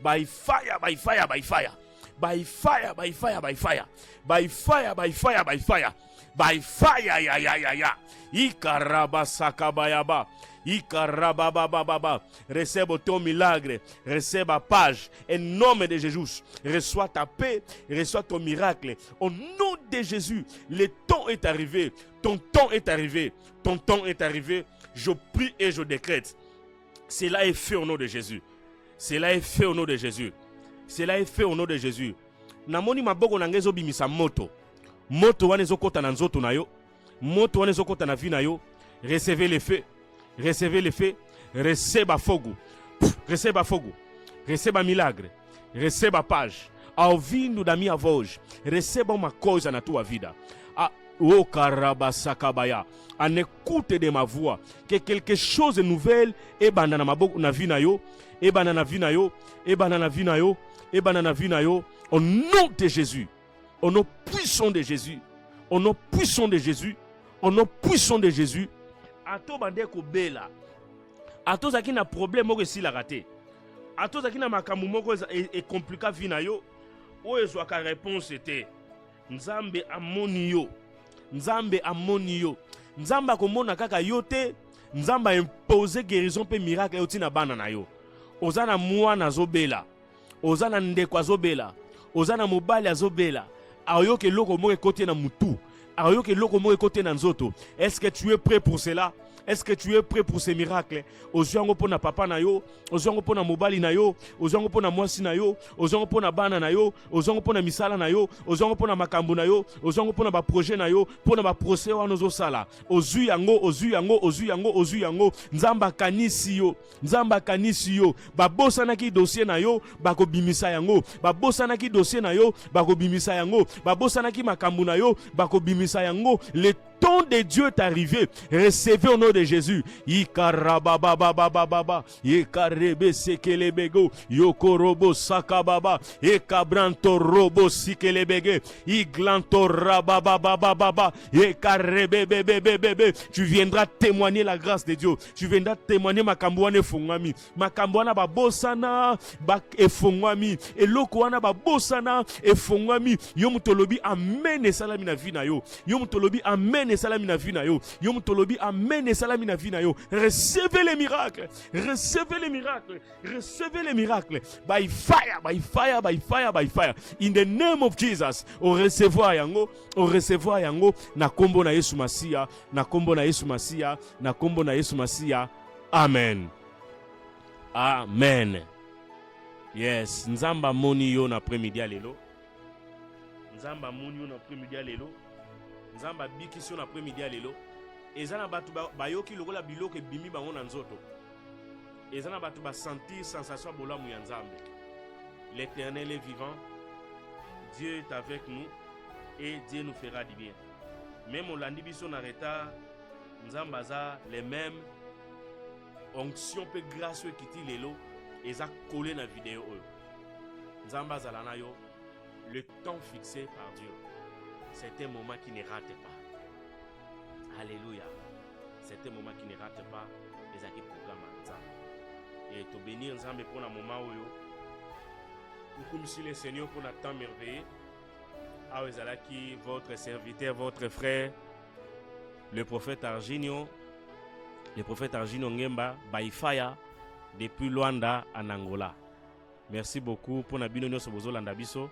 By fire, by fire, by fire. By fire, by fire, by fire. By fire, by fire, by fire. By fire, ya ya ya ya. Ikaraba sakabayaba. Recebe ton milagre, recebe page. En nom de Jésus, reçois ta paix, reçois ton miracle. Au nom de Jésus, le temps est arrivé. Ton temps est arrivé. Ton temps est arrivé. Je prie et je décrète. Cela est fait au nom de Jésus. Cela est fait au nom de Jésus. Cela est fait au nom de Jésus. Namoni maboko nangezo bimisa moto. Moto wane zokota na nzoto na yo. Moto wane zokota na vi na yo. Recevez les faits. Recevez les faits. Receba fogo. Receba fogo. Receba milagre. Receba page. Ouvindo da minha voz. Receba uma coisa na tua vida. Oh Karabasakabaya. En écoute de ma voix. Que quelque chose de nouvel et banana maboko na vi na yo. Et banana vi na yo. Et banana vi na yo. Et banana vi na yo. Au nom de Jésus. Au nom puissant de Jésus. Au nom puissant de Jésus. Au nom puissant de Jésus. Ato bande ko bela. Ato zaki na problème moko si la raté. Ato zaki na makambu moko e compliqué vina yo. O ezwa ka réponse était Nzambe amoni yo. Nzambe amoni yo. Nzamba komona kaka yo te. Nzamba impose guérison pe miracle oti na bana na yo. Ozana mwana zobela. Ozana ndeko azobela. Ozana mobali azobela. Ayoke loko mo ekote na mutu. Ayoke loko mo ekote na nzoto. Est-ce que tu es prêt pour cela? Est-ce que tu es prêt pour ces miracles? Ozuango pona papa na yo, ozuango pona mobali na yo, ozuango pona mwasi na yo, ozuango pona bana na yo, ozuango pona misala na yo, ozuango pona makambo na yo, ozuango pona ba projet na yo, pona ba procès wana ozosala. Ozu yango, ozu yango, ozu yango, ozu yango. Nzamba kanisi yo, nzamba kanisi yo. Babosana ki dossier na yo, bako bimisa yango. Babosana ki dossier na yo, bako bimisa yango. Babosana ki makambo na yo, bako bimisa yango. Le temps de Dieu est arrivé. Recevez au nom de Jésus. Ikarabababababa. Ikarebe sekelebego. Yokorobo sakababa. Ekabranto robo sikelebege. Iglanto rabababababa. Ekarebebebebebe. Tu viendras témoigner la grâce de Dieu. Tu viendras témoigner makambuane fungami. Makambuana babosana efungami. Elokoana babosana efungami. Yomutolobi amen salami na vina yo. Yomutolobi amen salami na vie na yo. Yom tolobi amen salami na vie na yo. Recevez les miracles. Recevez les miracles. Recevez les miracles. By fire, by fire, by fire, by fire. In the name of Jesus. O recevoir yango. O recevoir yango. Na kombo na Yesu Masia. Na kombo na Yesu Masia. Na kombo na Yesu Masia. Amen. Amen. Yes. Nzamba moni yo na après-midi lelo. Nzamba moni yo na après-midi lelo. Nzamba bikisi na après-midi lelo. Ezana batu bayoki lokola biloko bimi bango na nzoto. Ezana batu ba sentir sensation bolamu ya Nzambe. L'Éternel est vivant. Dieu est avec nous et Dieu nous fera du bien. Même on landi biso na retard, Nzamba za les mêmes onction pe grâce kiti lelo eza collé na vidéo oyo. Nzamba za lana yo le temps fixé par Dieu. C'est un moment qui ne rate pas. Alléluia. C'est un moment qui ne rate pas. Les acquis programmes ensemble. Et te bénir ensemble pour un moment où nous comme si le Seigneur pour un temps merveilleux. Awezalaki votre serviteur, votre frère, le prophète Arginio Ngemba, Baifaya, depuis Luanda en Angola. Merci beaucoup pour la binonio sobozo landabiso.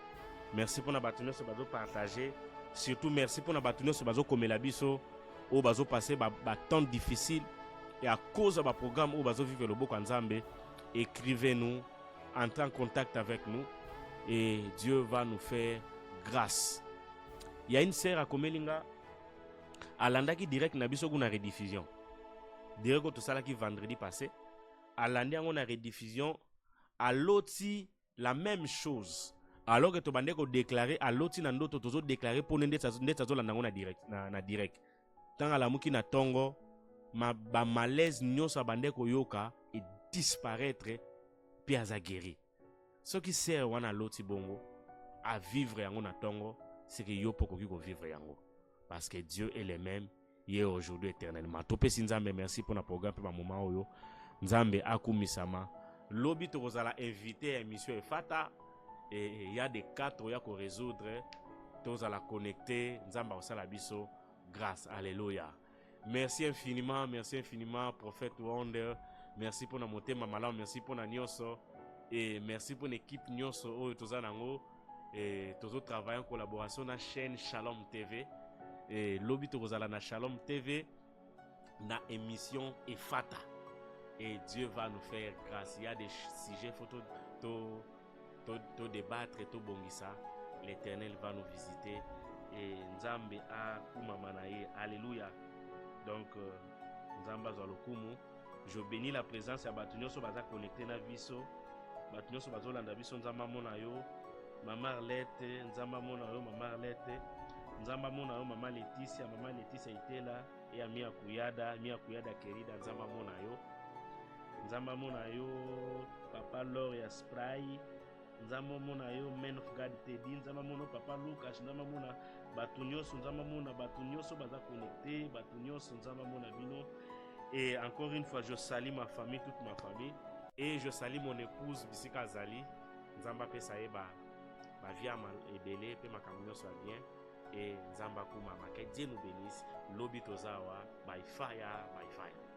Merci pour la bâtonneuse sobozo partager. Surtout merci pour la bâtonneuse sobozo comme la biso. Au bazo passer temps difficile et à cause de programme au bazo vivre le beau Nzambe, écrivez-nous, entrez en contact avec nous et Dieu va nous faire grâce. Il y a une sœur à Komelinga alanda qui direct na biso kuna rediffusion. Direct tout ça là qui vendredi passé alanda on a rediffusion à l'autre la même chose. Alors que to bande ko déclarer à l'autre na ndoto tozo déclarer pour ndetsa zo landa na direct na direct. Tant à la muki na tongo ba malaise nyonso bande ko yoka et disparaître puis aza guéri. Ce qui sert wana l'autre bongo à vivre yango na tongo, c'est que yo poko ko vivre yango parce que Dieu est le même hier aujourd'hui éternellement. Topé Nzambe merci pour na programme pour moment oyo. Nzambe akumisama. Lobi to kozala invité à émission Efata et il y a des cas to ya ko résoudre. Tozala connecter Nzamba osala biso grâce. Alléluia. Merci infiniment, prophète Wonder. Merci pour la montée, mamala, merci pour la nyonso. Et merci pour l'équipe nyonso, oh, tozanango. Et toujours travailler en collaboration avec la chaîne Shalom TV. Et lobby tozala na Shalom TV, na émission Efata. Et Dieu va nous faire grâce. Il y a des sujets, faut to débattre et to bongisa. L'Éternel va nous visiter. Et Nzambe a kumamanaye. Alléluia. Donc, Nzamba Zalokumu. Je bénis la présence ya bato nyonso baza connecté na biso. Bato nyonso bazolanda biso Nzamba mona yo. Mama Arlette, Nzamba mona yo, Mama Arlette. Nzamba mona yo, Mama Laetitia Itela. Et Mia Kuyada Kerida, Nzamba mona yo. Nzamba mona yo, Papa Loria Spray. Nzamba mona yo, Men of God Teddy. Nzamba mona Papa Lucas. Nzamba mona bato nyonso. Nzamba mona bato nyonso baza connecté. Bato nyonso Nzamba mona bino. Et encore une fois, je salue ma famille, toute ma famille. Et je salue mon épouse, Bissika Zali. Nzamba pe saye ba vie mal ebele pe makambo soit bien. Et Nzamba Kumama. Que Dieu nous bénisse. Lobi tozawa by fire, by fire.